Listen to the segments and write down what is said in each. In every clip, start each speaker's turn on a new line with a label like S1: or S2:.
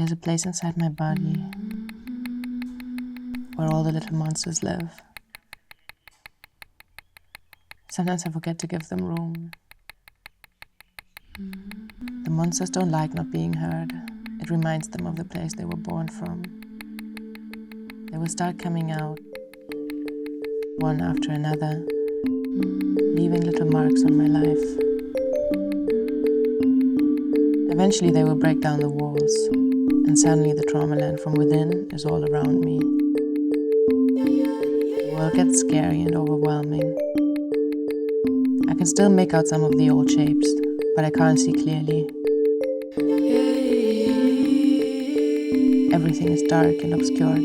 S1: There's a place inside my body where all the little monsters live. Sometimes I forget to give them room. The monsters don't like not being heard. It reminds them of the place they were born from. They will start coming out, one after another, leaving little marks on my life. Eventually they will break down the walls, and suddenly the TraumaLand from within is all around me. The world gets scary and overwhelming. I can still make out some of the old shapes, but I can't see clearly. Everything is dark and obscured.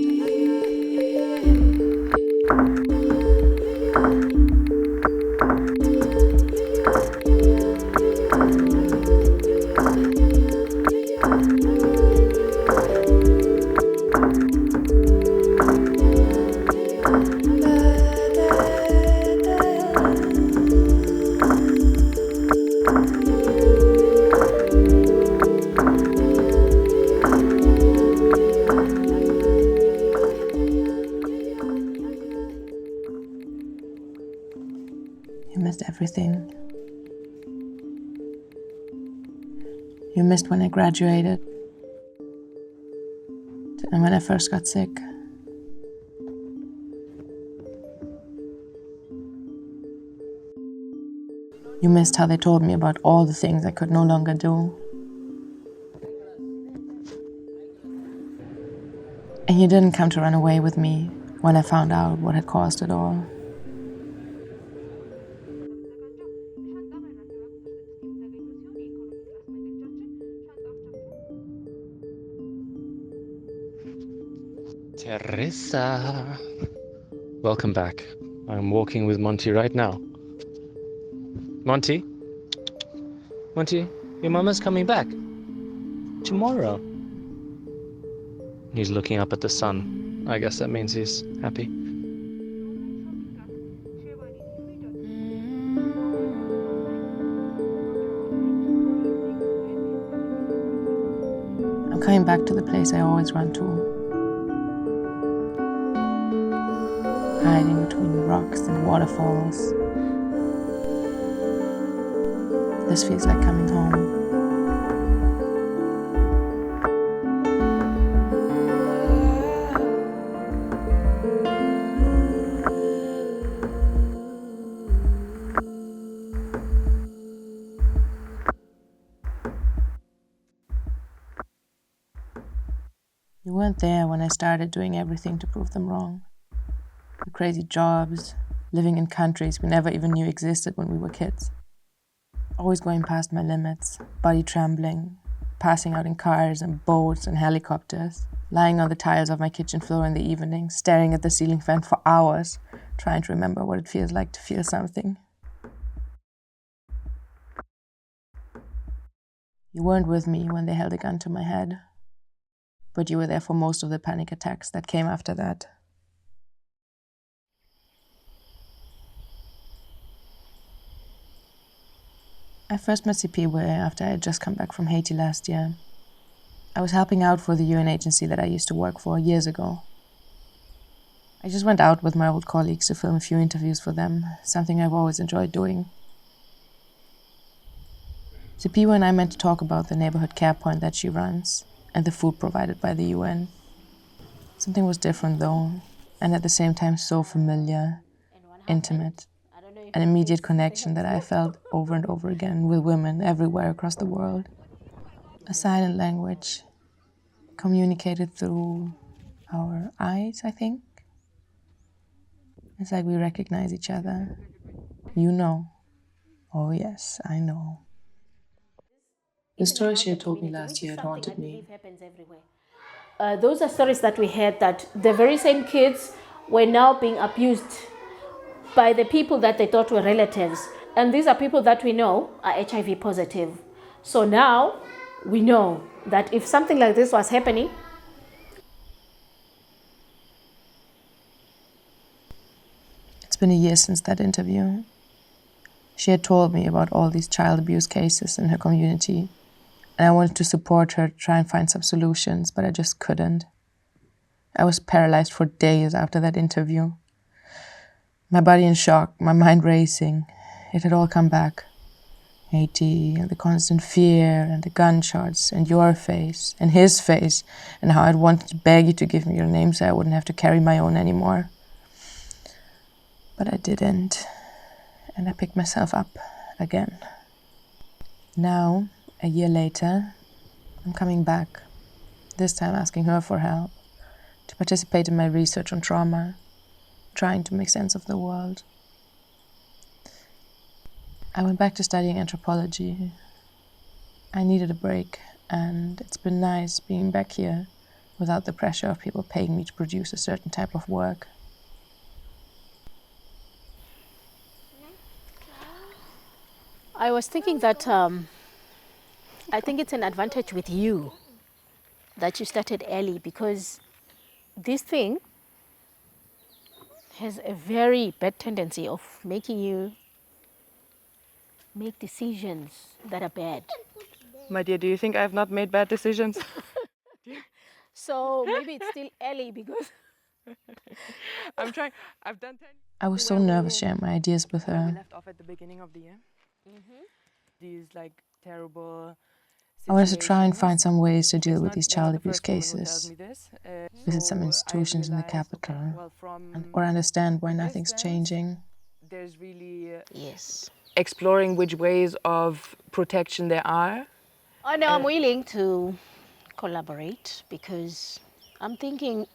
S1: You missed everything. You missed when I graduated and when I first got sick. You missed how they told me about all the things I could no longer do. And you didn't come to run away with me when I found out what had caused it all.
S2: Teresa, welcome back. I'm walking with Monty right now. Monty, your mama's coming back tomorrow. He's looking up at the sun. I guess that means he's happy.
S1: I'm coming back to the place I always run to. Hiding between rocks and waterfalls. This feels like coming home. You weren't there when I started doing everything to prove them wrong. The crazy jobs, living in countries we never even knew existed when we were kids. Always going past my limits, body trembling, passing out in cars and boats and helicopters, lying on the tiles of my kitchen floor in the evening, staring at the ceiling fan for hours, trying to remember what it feels like to feel something. You weren't with me when they held a gun to my head, but you were there for most of the panic attacks that came after that. I first met CP after I had just come back from Haiti last year. I was helping out for the UN agency that I used to work for years ago. I just went out with my old colleagues to film a few interviews for them, something I've always enjoyed doing. CP and I meant to talk about the neighborhood care point that she runs and the food provided by the UN. Something was different though, and at the same time so familiar, intimate. An immediate connection that I felt over and over again with women everywhere across the world. A silent language, communicated through our eyes, I think. It's like we recognize each other. You know. Oh yes, I know. The story she had told me last year had haunted me.
S3: Those are stories that we had, that the very same kids were now being abused by the people that they thought were relatives. And these are people that we know are HIV positive. So now we know that if something like this was happening,
S1: it's been a year since that interview. She had told me about all these child abuse cases in her community, And I wanted to support her, try and find some solutions, but I just couldn't. I was paralyzed for days after that interview. My body in shock, my mind racing. It had all come back. Haiti, and the constant fear, and the gunshots, and your face, and his face, and how I'd wanted to beg you to give me your name so I wouldn't have to carry my own anymore. But I didn't, and I picked myself up again. Now, a year later, I'm coming back, this time asking her for help, to participate in my research on trauma, trying to make sense of the world. I went back to studying anthropology. I needed a break, and it's been nice being back here without the pressure of people paying me to produce a certain type of work.
S3: I was thinking that I think it's an advantage with you that you started early, because this thing has a very bad tendency of making you make decisions that are bad.
S1: My dear, do you think I have not made bad decisions?
S3: So maybe it's still early because
S1: I'm trying. I've done 10. I was so nervous sharing my ideas with her. We left off at the beginning of the year. These terrible. I wanted to try and find some ways to deal with these child abuse cases. Visit some institutions in the capital, or understand why nothing's changing. There's really
S3: yes.
S1: exploring which ways of protection there are.
S3: Oh no, I'm willing to collaborate, because I'm thinking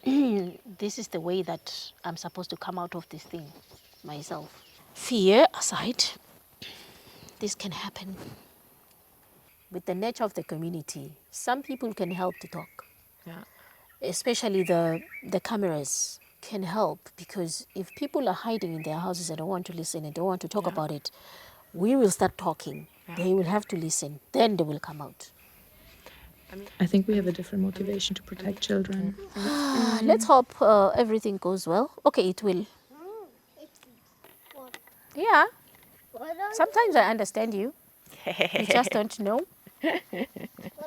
S3: this is the way that I'm supposed to come out of this thing myself. Fear aside, this can happen. With the nature of the community, some people can help to talk.
S1: Yeah.
S3: Especially the cameras can help, because if people are hiding in their houses and don't want to listen and don't want to talk about it, we will start talking. They will have to listen. Then they will come out.
S1: I think we have a different motivation to protect children.
S3: Let's hope everything goes well. Okay, it will. Yeah. Sometimes I understand you. You just don't know.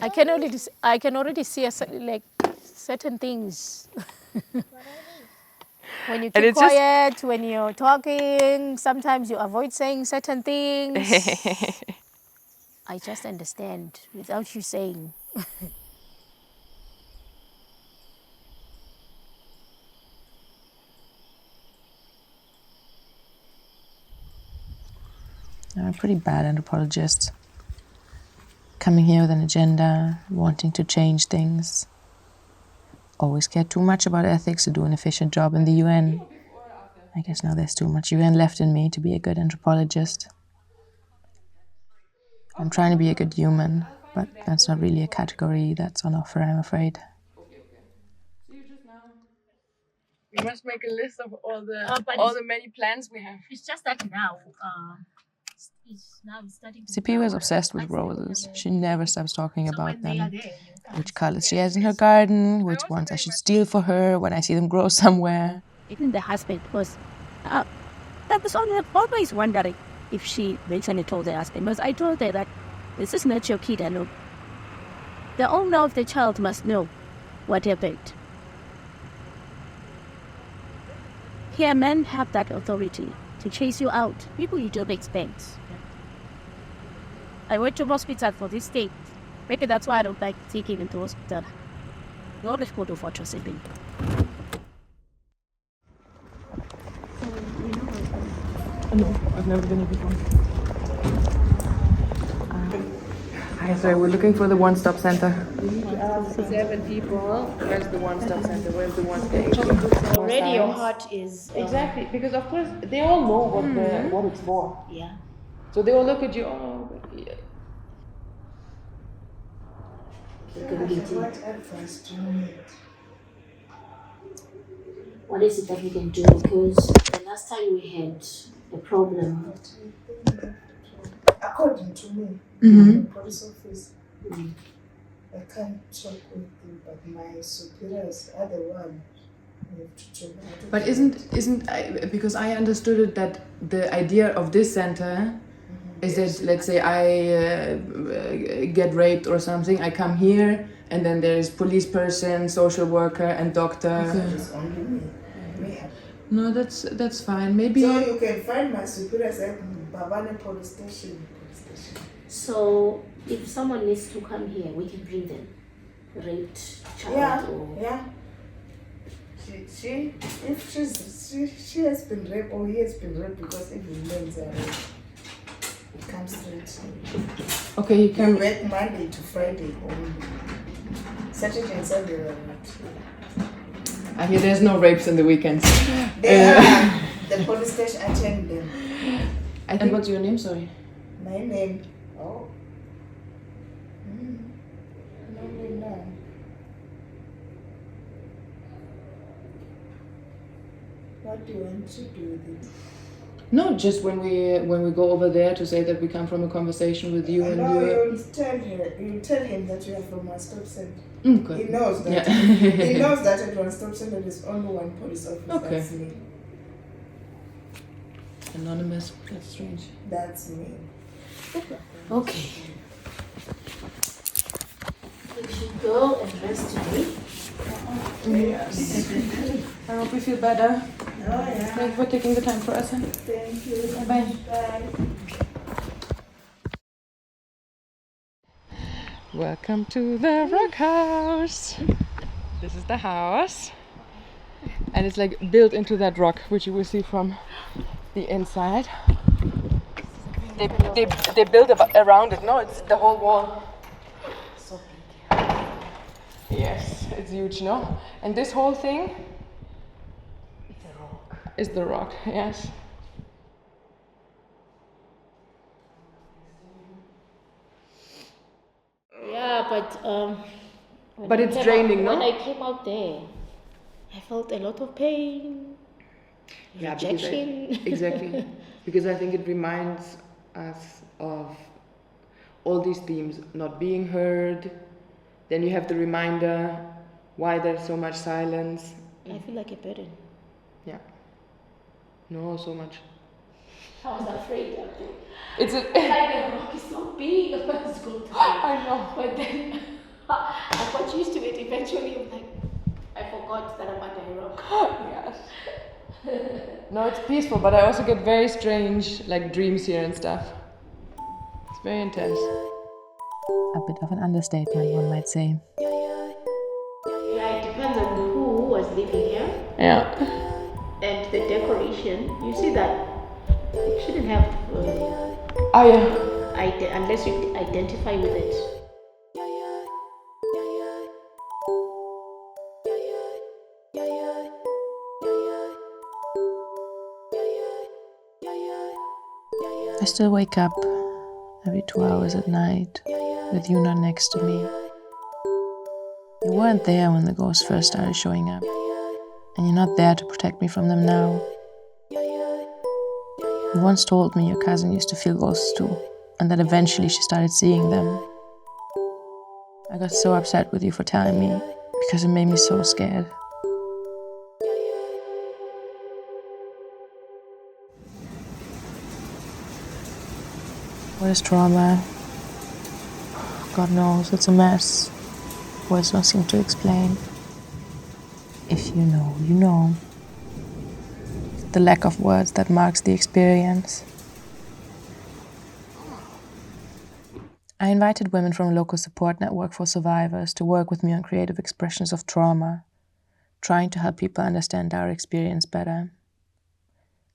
S3: I can already see certain things. When you keep quiet, when you're talking, sometimes you avoid saying certain things. I just understand without you saying.
S1: I'm a pretty bad anthropologist. Coming here with an agenda, wanting to change things. Always care too much about ethics to do an efficient job in the UN. I guess now there's too much UN left in me to be a good anthropologist. I'm trying to be a good human, but that's not really a category that's on offer, I'm afraid. We must make a list of all the many plans we have.
S3: It's just that now, it's starting to...
S1: CP was obsessed with roses. She never stops talking about them. Which colors she has in her garden, which ones I should steal for her when I see them grow somewhere.
S4: Even the husband was, that was always wondering if she mentioned it to the husband. Because I told her that this is not your kid, I know. The owner of the child must know what happened. Here, men have that authority to chase you out, people you don't expect. I went to hospital for this state. Maybe that's why I don't like taking him to hospital. No, let's go to Fortress Sleeping.
S1: No, I've never been here before. Hi, sorry, we're looking for the one-stop center. 7 people. Where's the one-stop center? Where's the one-stop?
S3: Already your heart is...
S1: Exactly, because of course they all know what it's for.
S3: Yeah.
S1: So they all look at you, oh, but yeah.
S3: What is it that we can do? Because the last time we had a problem...
S5: According to me, the police office, I can't talk with them, but my superiors are the one who have to talk.
S1: But isn't because I understood it that the idea of this center Is it, let's say I get raped or something, I come here and then there's police person, social worker and doctor.
S5: It's only me.
S1: No, that's fine. Maybe.
S5: So you can find my superiors at Babane police station.
S3: So if someone needs to come here, we can bring them. Raped child or...
S5: Yeah. She has been raped or he has been raped, because even men are raped. It comes straight.
S1: Okay, you can.
S5: You work Monday to Friday only. Saturday and Sunday are not.
S1: I hear there's no rapes in the weekends.
S5: The police station attend them.
S1: And what's your name? Sorry.
S5: My name. Oh. No. What do you want to do with it?
S1: No, just when we go over there to say that we come from a conversation with you and
S5: no,
S1: you.
S5: You'll tell him that you are from One Stop Center.
S1: Okay.
S5: He knows that.
S1: Yeah.
S5: He knows that at One Stop Center there's only one police officer.
S1: Okay.
S5: That's me.
S1: Anonymous. That's strange.
S5: That's me.
S3: Okay. You should go and rest today.
S1: Yes. I hope you feel better.
S5: Oh yeah.
S1: Thank you for taking the time for us.
S5: Thank you.
S1: Bye.
S5: Bye.
S1: Welcome to the rock house. This is the house. And it's like built into that rock, which you will see from the inside. They built around it. No, it's the whole wall. So big. Yes, it's huge, no? And this whole thing is the rock, yes.
S3: Yeah,
S1: But it's draining, no?
S3: When I came out there, I felt a lot of pain.
S1: Yeah,
S3: rejection.
S1: Exactly. Because I think it reminds us of all these themes not being heard. Then you have the reminder why there's so much silence.
S3: I feel like a burden.
S1: Yeah. No, so much.
S3: I was afraid of it.
S1: It's a.
S3: Like the rock is so big, I was going to
S1: I know.
S3: But then I got used to it. Eventually, I'm like, I forgot that I'm under a rock.
S1: Yes. No, it's peaceful, but I also get very strange, like dreams here and stuff. It's very intense. A bit of an understatement, one might say.
S3: Yeah, it depends on who was living here
S1: Yeah.
S3: and the decoration. You see that you shouldn't have
S1: Oh yeah.
S3: unless you identify with it.
S1: I still wake up every 2 hours at night with you not next to me. You weren't there when the ghosts first started showing up, and you're not there to protect me from them now. You once told me your cousin used to feel ghosts too, and that eventually she started seeing them. I got so upset with you for telling me, because it made me so scared. What is trauma? God knows, it's a mess. Words don't seem to explain. If you know, you know. The lack of words that marks the experience. I invited women from a local support network for survivors to work with me on creative expressions of trauma, trying to help people understand our experience better.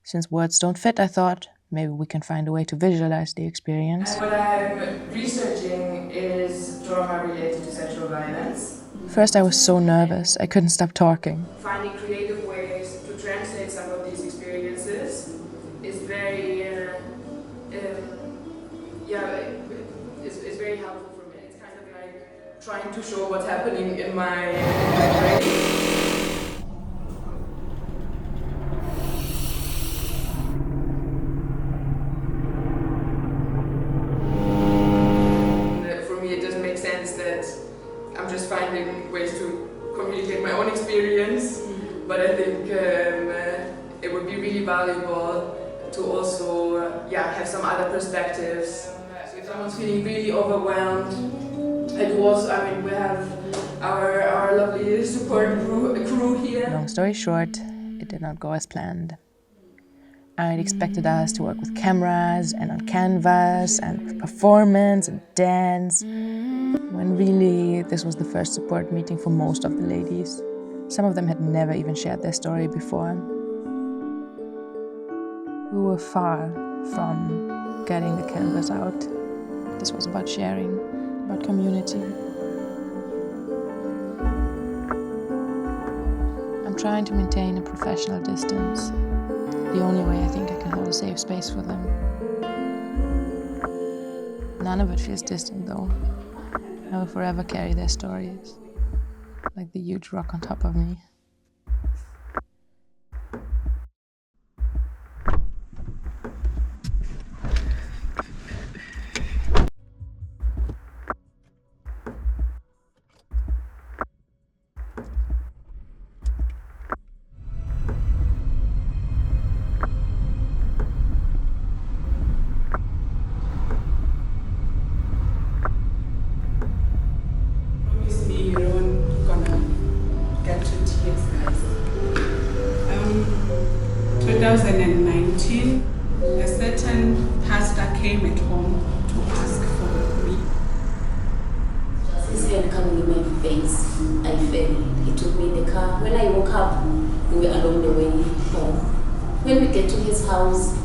S1: Since words don't fit, I thought, maybe we can find a way to visualize the experience.
S6: And what I'm researching is trauma related to sexual violence.
S1: First, I was so nervous, I couldn't stop talking.
S6: Finding creative ways to translate some of these experiences is very, it's very helpful for me. It's kind of like trying to show what's happening in my brain. I'm just finding ways to communicate my own experience, but I think it would be really valuable to also have some other perspectives. So if someone's feeling really overwhelmed, it was, I mean, we have our lovely support crew here.
S1: Long story short, it did not go as planned. I'd expected us to work with cameras and on canvas and with performance and dance, when really this was the first support meeting for most of the ladies. Some of them had never even shared their story before. We were far from getting the canvas out. This was about sharing, about community. I'm trying to maintain a professional distance. The only way I think I can hold a safe space for them. None of it feels distant though. I will forever carry their stories, like the huge rock on top of me.
S5: Obviously, you're not gonna get to tears, guys. 2019, a certain pastor came at home to ask for me.
S7: Just said, coming in my face, I fell. He took me in the car. When I woke up, we were along the way home. When we get to his house,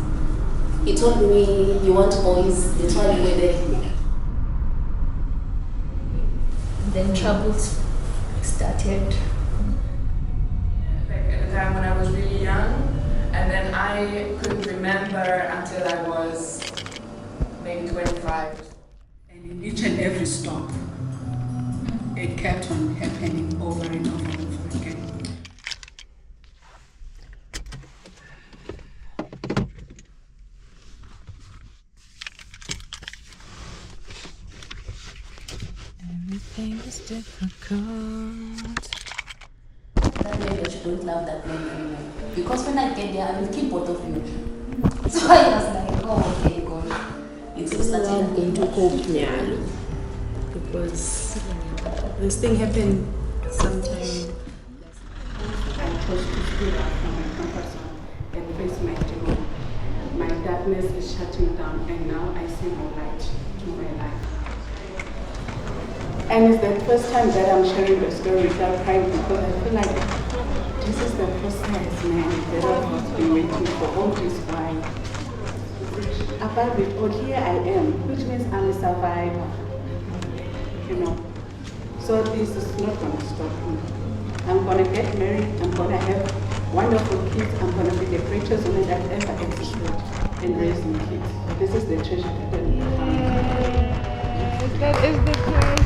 S7: he told me, "You want boys?" They told me were there. Then troubles started.
S6: Like at a time when I was really young, and then I couldn't remember until I was maybe 25.
S5: And in each and every stop, it kept on happening over and over and over again.
S1: Everything is difficult.
S7: That way that you don't love that man anymore. Because when I get there, I will kill both of you. So I was like, oh, okay, God. It's started
S8: Going to cope now because this thing happened sometime.
S5: I chose to stood up from my comfort zone and face my demon. My darkness is shutting down, and now I see more light to my life. And it's the first time that I'm sharing the story without crying, because I feel like this is the process, man, that I've been waiting for all this while. Apart with all, here I am, which means I'm a survivor, you know. So this is not going to stop me. I'm going to get married, I'm going to have wonderful kids, I'm going to be the greatest woman that ever existed in raising kids. This is the treasure that I have.
S9: That is the treasure.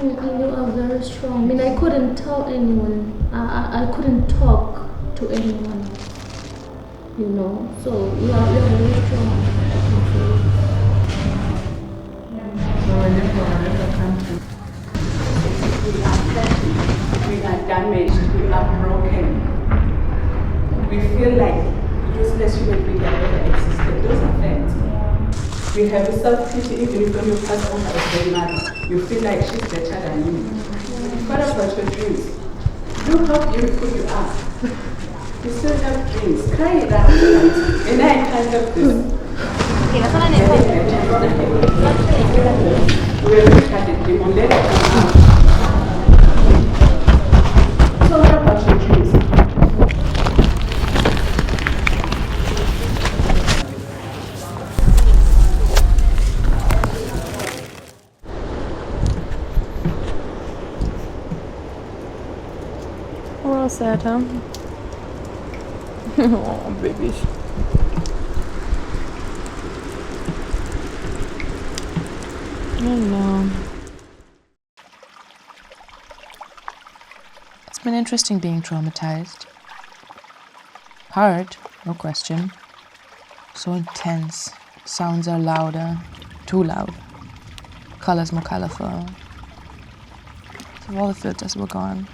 S3: You are very strong. I mean, I couldn't tell anyone. I couldn't talk to anyone. You know, so you are very strong.
S5: So whenever country, we are hurt, we are damaged, we are broken. We feel like useless human beings that never existed. Those are facts. We have a self-pity even if when you pass over as a mother, you feel like she's better than you. What about your dreams? Look how beautiful you are. You still have dreams. Cry it out. And I can't help this. We will look at the demon, let it come out. So what about your dreams?
S1: Well said, huh? Oh, baby. I know. It's been interesting being traumatized. Hard, no question. So intense. Sounds are louder, too loud. Colors more colorful. So all the filters were gone.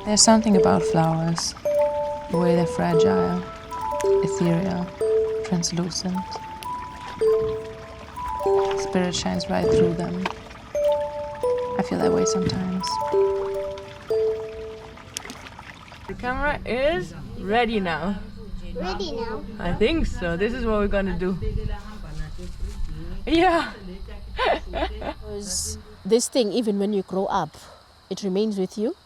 S1: There's something about flowers, the way they're fragile, ethereal, translucent. Spirit shines right through them. I feel that way sometimes.
S6: The camera is ready now.
S9: Ready now?
S6: I think so. This is what we're gonna do. Yeah.
S3: Because this thing, even when you grow up, it remains with you.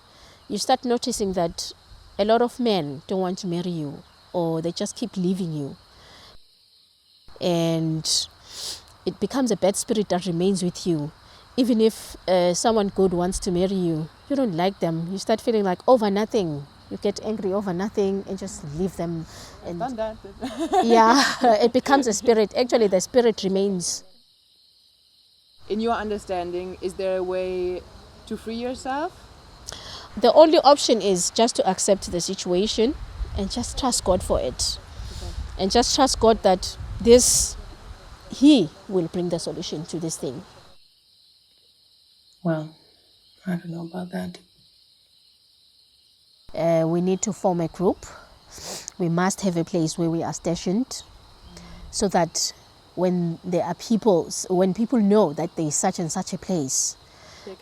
S3: You start noticing that a lot of men don't want to marry you, or they just keep leaving you. And it becomes a bad spirit that remains with you. Even if someone good wants to marry you, you don't like them. You start feeling like over nothing. You get angry over nothing and just leave them. And
S6: Done that.
S3: yeah, it becomes a spirit. Actually, the spirit remains.
S6: In your understanding, is there a way to free yourself?
S3: The only option is just to accept the situation and just trust God for it. And just trust God that He will bring the solution to this thing.
S1: Well, I don't know about that.
S3: We need to form a group. We must have a place where we are stationed so that when people know that there is such and such a place,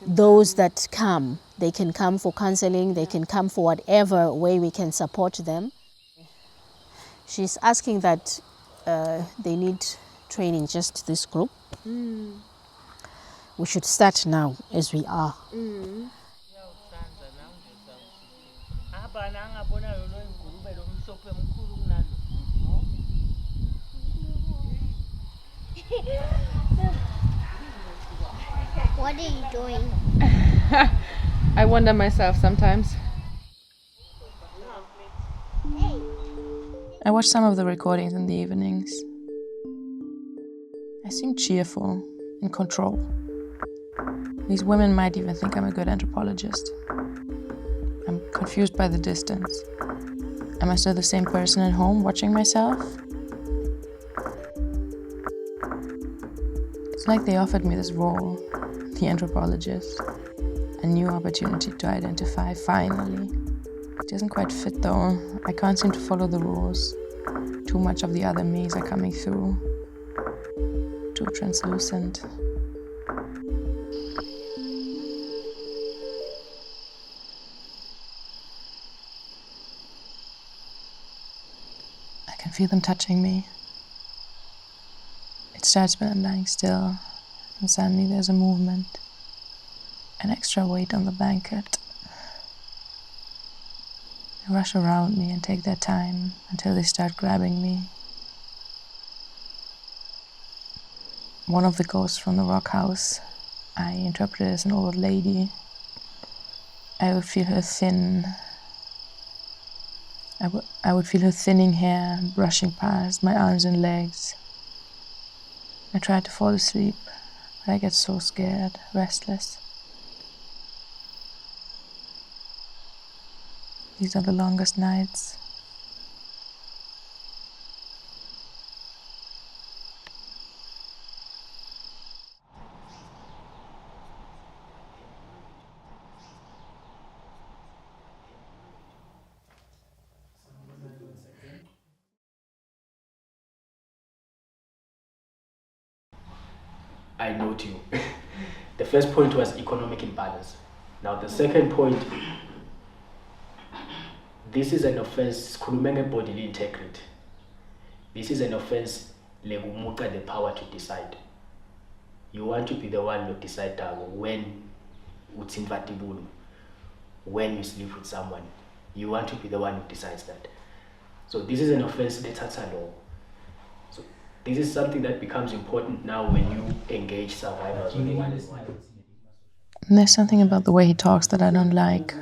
S3: those that come, they can come for counseling, they can come for whatever way we can support them. She's asking that they need training, just this group. We should start now as we are.
S9: What are you doing?
S6: I wonder myself sometimes.
S1: I watch some of the recordings in the evenings. I seem cheerful, in control. These women might even think I'm a good anthropologist. I'm confused by the distance. Am I still the same person at home watching myself? It's like they offered me this role, the anthropologist, a new opportunity to identify, finally. It doesn't quite fit though. I can't seem to follow the rules. Too much of the other me's are coming through. Too translucent. I can feel them touching me. It starts when I'm lying still, and suddenly there's a movement, an extra weight on the blanket. They rush around me and take their time until they start grabbing me. One of the ghosts from the rock house, I interpret it as an old lady. I would feel her I would feel her thinning hair brushing past my arms and legs. I try to fall asleep, but I get so scared, restless. These are the longest nights.
S10: I note you. The first point was economic imbalance. Now the second point, this is an offense, khulumenge bodily integrity. This is an offense, legumuka the power to decide. You want to be the one to decide when utsimvatibulu, when you sleep with someone. You want to be the one who decides that. So this is an offense, that's a law. So this is something that becomes important now when you engage survivors.
S1: And there's something about the way he talks that I don't like.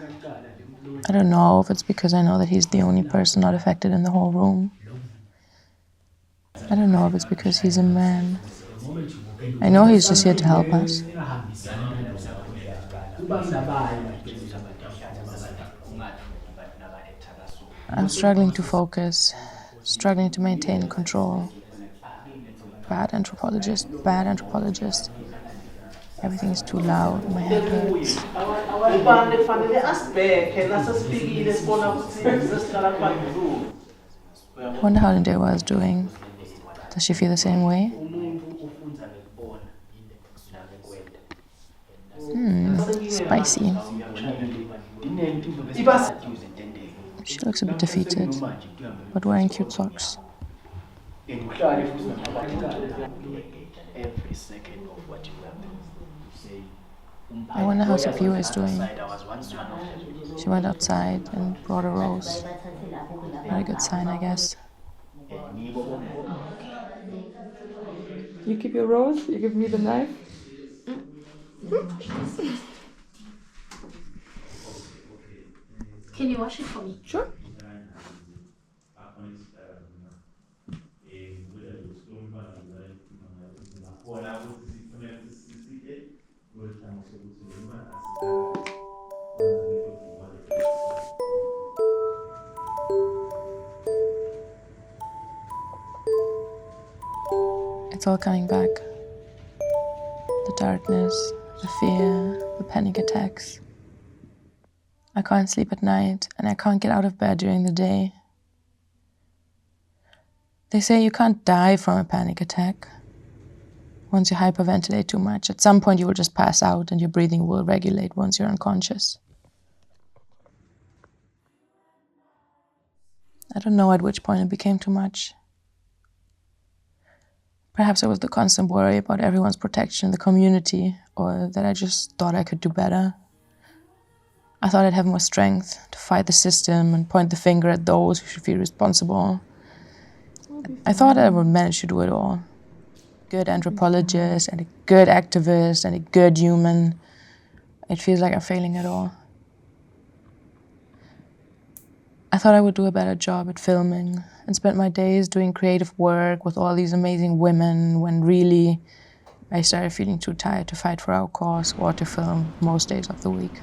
S1: I don't know if it's because I know that he's the only person not affected in the whole room. I don't know if it's because he's a man. I know he's just here to help us. I'm struggling to focus, struggling to maintain control. Bad anthropologist, bad anthropologist. Everything is too loud, my head hurts. I wonder how Ndewa is doing. Does she feel the same way? Spicy. She looks a bit defeated, but wearing cute socks. I wonder how Sipiwe is doing. She went outside and brought a rose. Not a good sign, I guess.
S6: You keep your rose, you give me the knife.
S3: Can you wash it for me?
S6: Sure.
S1: It's all coming back. The darkness, the fear, the panic attacks. I can't sleep at night, and I can't get out of bed during the day. They say you can't die from a panic attack. Once you hyperventilate too much, at some point you will just pass out and your breathing will regulate once you're unconscious. I don't know at which point it became too much. Perhaps it was the constant worry about everyone's protection in the community, or that I just thought I could do better. I thought I'd have more strength to fight the system and point the finger at those who should feel responsible. I thought I would manage to do it all. Good anthropologist, and a good activist, and a good human. It feels like I'm failing at all. I thought I would do a better job at filming and spend my days doing creative work with all these amazing women, when really I started feeling too tired to fight for our cause or to film most days of the week.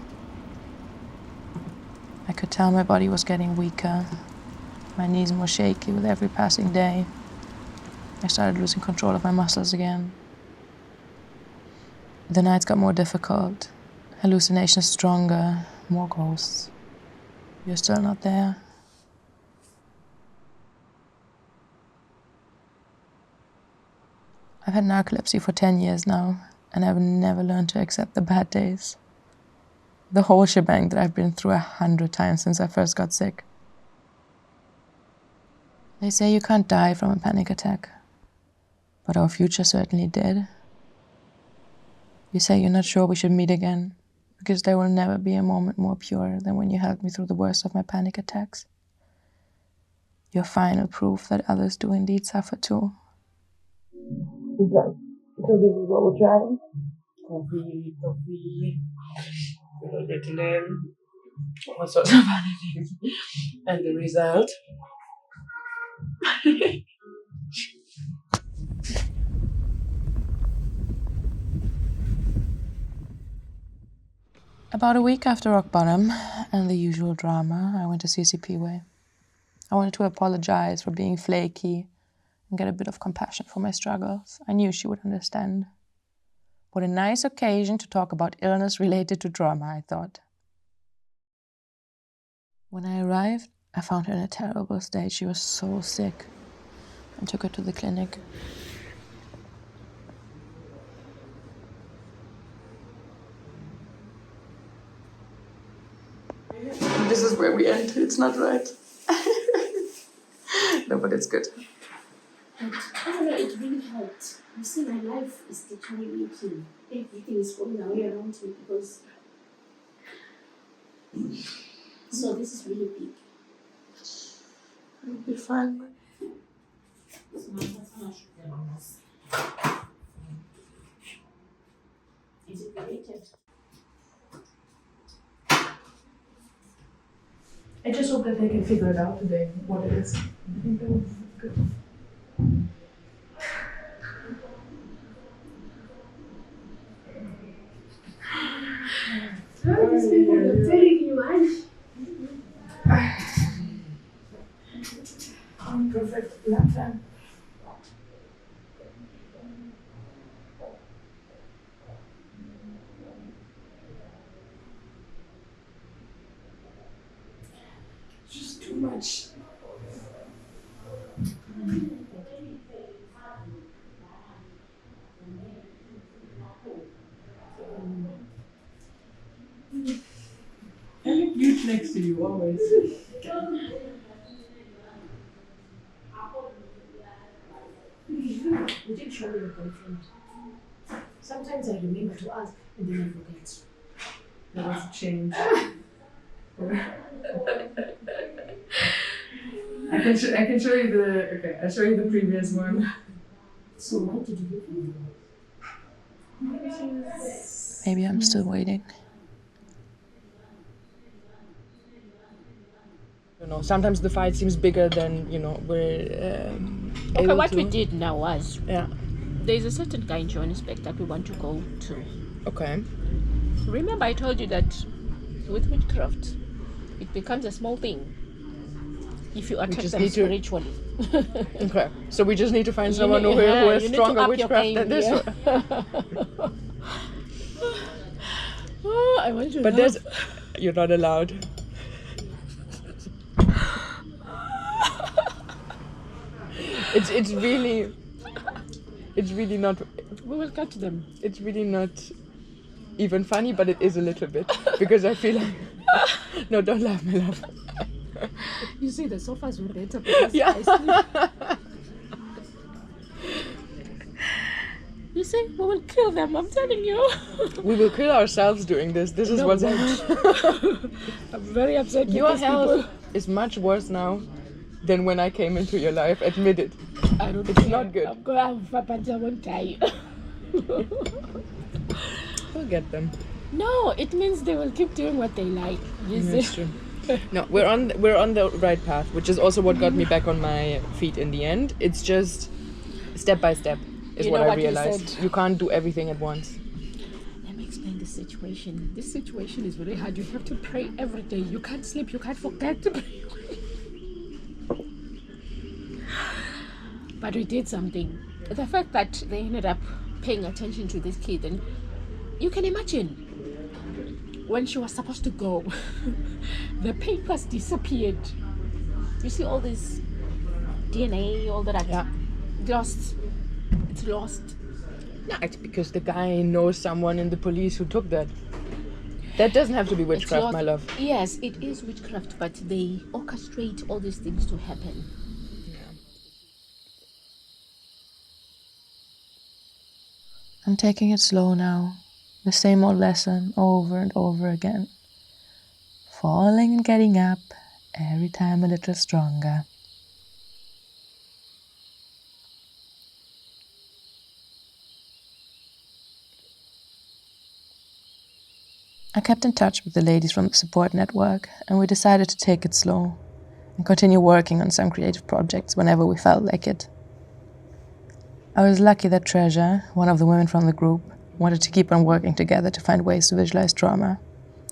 S1: I could tell my body was getting weaker. My knees were shaky with every passing day. I started losing control of my muscles again. The nights got more difficult. Hallucinations stronger, more ghosts. You're still not there. I've had narcolepsy for 10 years now, and I've never learned to accept the bad days. The whole shebang that I've been through 100 times since I first got sick. They say you can't die from a panic attack, but our future certainly did. You say you're not sure we should meet again, because there will never be a moment more pure than when you helped me through the worst of my panic attacks. Your final proof that others do indeed suffer too.
S6: Okay. So this is what we're trying. Coffee, a little bit lemon, all sorts of other things. And the result.
S1: About a week after rock bottom and the usual drama, I went to see Sipiwe. I wanted to apologize for being flaky and get a bit of compassion for my struggles. I knew she would understand. What a nice occasion to talk about illness related to trauma, I thought. When I arrived, I found her in a terrible state. She was so sick, and took her to the clinic.
S6: This is where we end. It's not right. No, but it's good.
S3: I don't know, it really helped. You see, my life is deteriorating. Everything is going away around me because. So this is really big.
S6: It'll be fine.
S3: Is it related?
S6: I just hope that they can figure it out today, what it is. I think that would be good.
S3: How these people are telling you,
S6: I'm perfect lap time. much. I look cute next to you always.
S3: You didn't show me your boyfriend. Sometimes I remember to ask and then I forget.
S6: That was a change. I can show you the I'll show you the previous one.
S3: So why did you leave me?
S1: Maybe I'm still waiting.
S6: You know, sometimes the fight seems bigger than we're
S3: Okay,
S6: able
S3: what
S6: to.
S3: we did now was
S6: Yeah.
S3: there's a certain guy in Johannesburg that we want to go to.
S6: Okay.
S3: Remember I told you that with witchcraft, it becomes a small thing if you attack
S6: just
S3: them
S6: need to-
S3: spiritually.
S6: Okay. So we just need to find
S3: You
S6: someone
S3: need-
S6: who has
S3: you need to
S6: stronger
S3: up your
S6: witchcraft
S3: game,
S6: than this
S3: yeah.
S6: one.
S3: Oh, I want to
S6: But
S3: laugh.
S6: you're not allowed. It's really not.
S3: We will catch them.
S6: It's really not even funny, but it is a little bit because I feel like. No, don't laugh, my love.
S3: You see, the sofas were better because
S6: Yeah.
S3: I sleep. You see, we will kill them, I'm telling you.
S6: We will kill ourselves doing this. This is
S3: No,
S6: what's
S3: we
S6: happening.
S3: I'm very upset with
S6: Your
S3: these
S6: health
S3: people.
S6: is much worse now than when I came into your life. Admit it.
S3: I don't
S6: It's
S3: care.
S6: not good.
S3: I'm going to have fun, but I won't die.
S6: We'll get them.
S3: No, it means they will keep doing what they like. You
S6: That's
S3: see?
S6: true. No, we're on the right path, which is also what got me back on my feet in the end. It's just step by step is
S3: You
S6: what
S3: know
S6: I
S3: what you
S6: realized.
S3: said.
S6: You can't do everything at once.
S3: Let me explain the situation. This situation is very hard. You have to pray every day. You can't sleep. You can't forget to pray. But we did something. The fact that they ended up paying attention to this kid, and you can imagine when she was supposed to go, the papers disappeared. You see all this DNA, all that.
S6: Yeah.
S3: Lost. It's lost.
S6: No, it's because the guy knows someone in the police who took that. That doesn't have to be
S3: It's
S6: witchcraft,
S3: lost.
S6: my love.
S3: Yes, it is witchcraft, but they orchestrate all these things to happen.
S1: I'm taking it slow now. The same old lesson over and over again. Falling and getting up, every time a little stronger. I kept in touch with the ladies from the support network, and we decided to take it slow and continue working on some creative projects whenever we felt like it. I was lucky that Treasure, one of the women from the group, wanted to keep on working together to find ways to visualize trauma.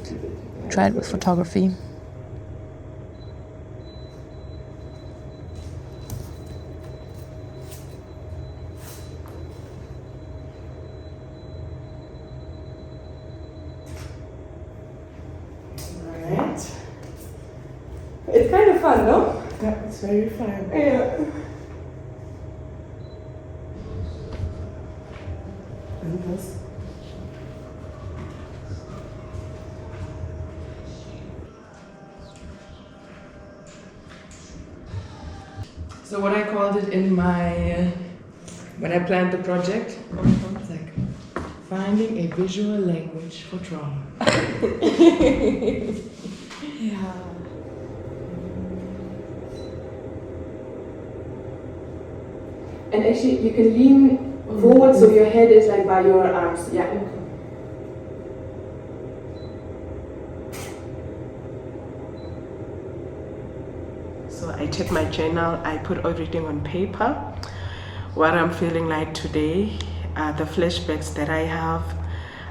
S1: We tried with photography.
S6: Alright. It's kind of fun, no?
S5: Yeah, it's very fun.
S6: Yeah.
S5: And this.
S6: So what I called it in my, when I planned the project, it's like finding a visual language for trauma.
S5: Yeah.
S6: And actually you can lean forward so your head is like by your arms. Yeah.
S5: So I take my journal, I put everything on paper, what I'm feeling like today, the flashbacks that I have,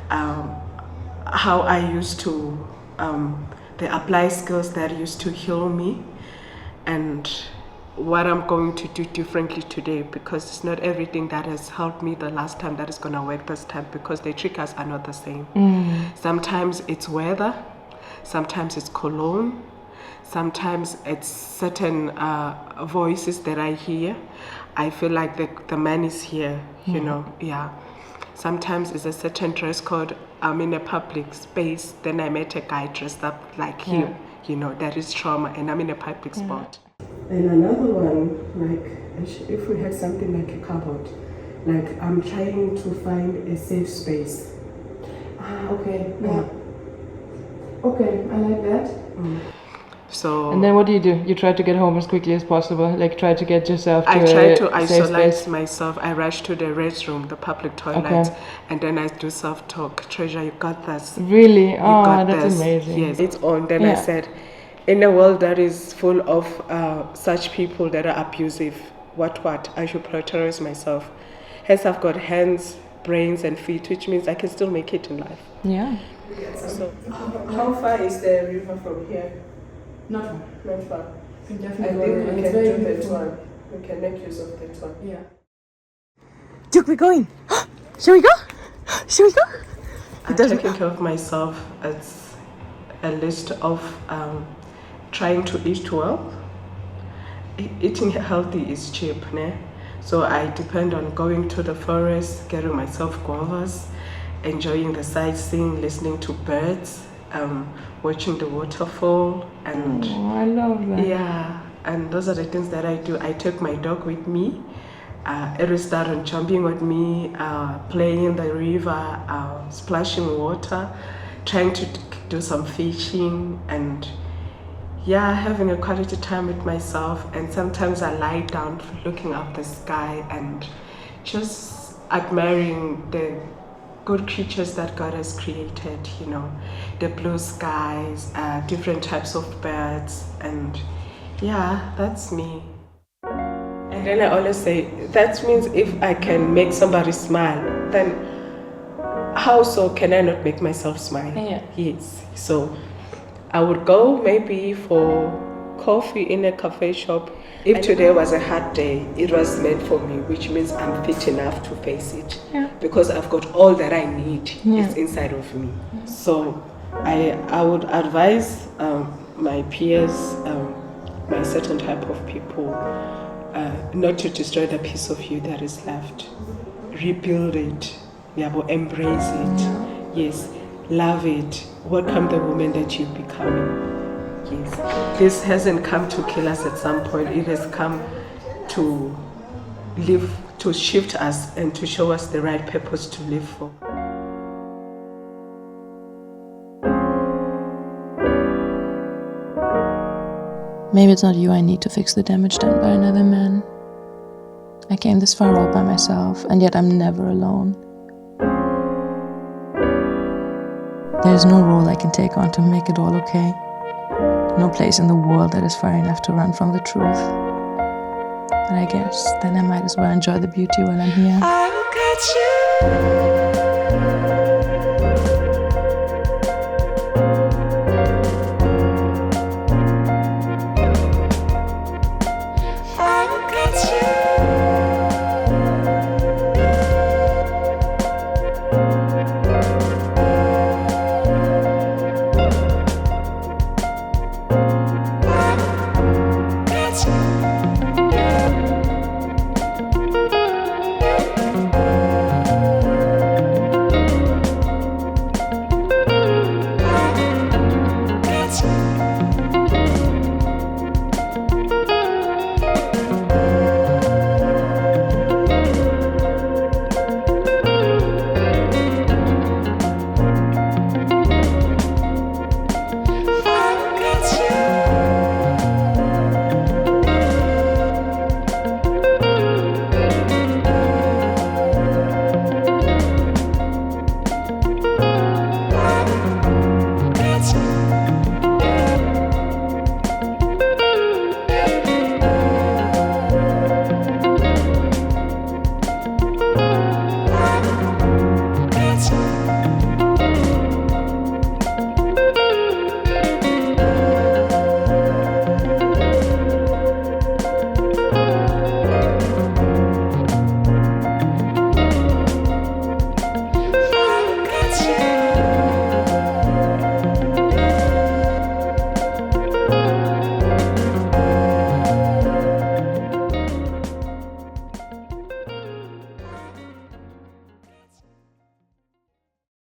S5: how I used to, the apply skills that used to heal me, and what I'm going to do differently today, because it's not everything that has helped me the last time that is going to work this time, because the triggers are not the same. Sometimes it's weather, sometimes it's cologne,
S6: Sometimes it's certain voices that I hear. I feel like the man is here, you know, yeah. Sometimes it's a certain dress code. I'm in a public space, then I met a guy dressed up like him, you know, that is trauma, and I'm in a public spot. And another one, like, if we had something like a cupboard, like I'm trying to find a safe space. Okay, yeah. Okay, I like that. So.
S1: And then what do? You try to get home as quickly as possible, like try to get yourself to
S6: I try to
S1: safe
S6: isolate
S1: space.
S6: myself. I rush to the restroom, the public toilet, and then I do self-talk. Treasure, you got this.
S1: Really?
S6: You
S1: Oh,
S6: got
S1: that's
S6: this.
S1: amazing.
S6: Yes, it's on. Then I said, in a world that is full of such people that are abusive, what? I should prioritize myself. Hence, I've got hands, brains, and feet, which means I can still make it in life.
S1: Yeah.
S6: So, how far is the river from here?
S5: Not far.
S6: Not far.
S5: You can
S6: I
S5: definitely
S6: think
S5: go
S6: we
S5: there.
S6: can
S5: It's very
S6: do that
S5: beautiful.
S6: one. We can make use of that one.
S5: Yeah.
S1: Duke, we're going. Shall we go? Shall we go?
S6: I'm taking care of myself. It's a list of trying to eat well. Eating healthy is cheap, né? So I depend on going to the forest, getting myself guavas, enjoying the sightseeing, listening to birds, watching the waterfall, and
S1: I love that.
S6: yeah, and those are the things that I do. I take my dog with me. It started jumping with me, playing in the river, splashing water, trying to do some fishing, and yeah, having a quality time with myself. And sometimes I lie down looking up the sky and just admiring the good creatures that God has created, you know, the blue skies, different types of birds, and yeah, that's me. And then I always say, that means if I can make somebody smile, then how so can I not make myself smile?
S1: Yeah.
S6: Yes. So I would go maybe for coffee in a cafe shop. If today was a hard day, it was meant for me, which means I'm fit enough to face it.
S1: Yeah.
S6: Because I've got all that I need. It's inside of me. So I would advise my peers, my certain type of people, not to destroy the piece of you that is left. Rebuild it. Embrace it. Yes. Love it. Welcome the woman that you're becoming. Yes. This hasn't come to kill us at some point. It has come to live, to shift us and to show us the right purpose to live for.
S1: Maybe it's not you I need to fix the damage done by another man. I came this far all by myself, and yet I'm never alone. There's no role I can take on to make it all okay. No place in the world that is far enough to run from the truth. But I guess then I might as well enjoy the beauty while I'm here.
S11: I will catch you.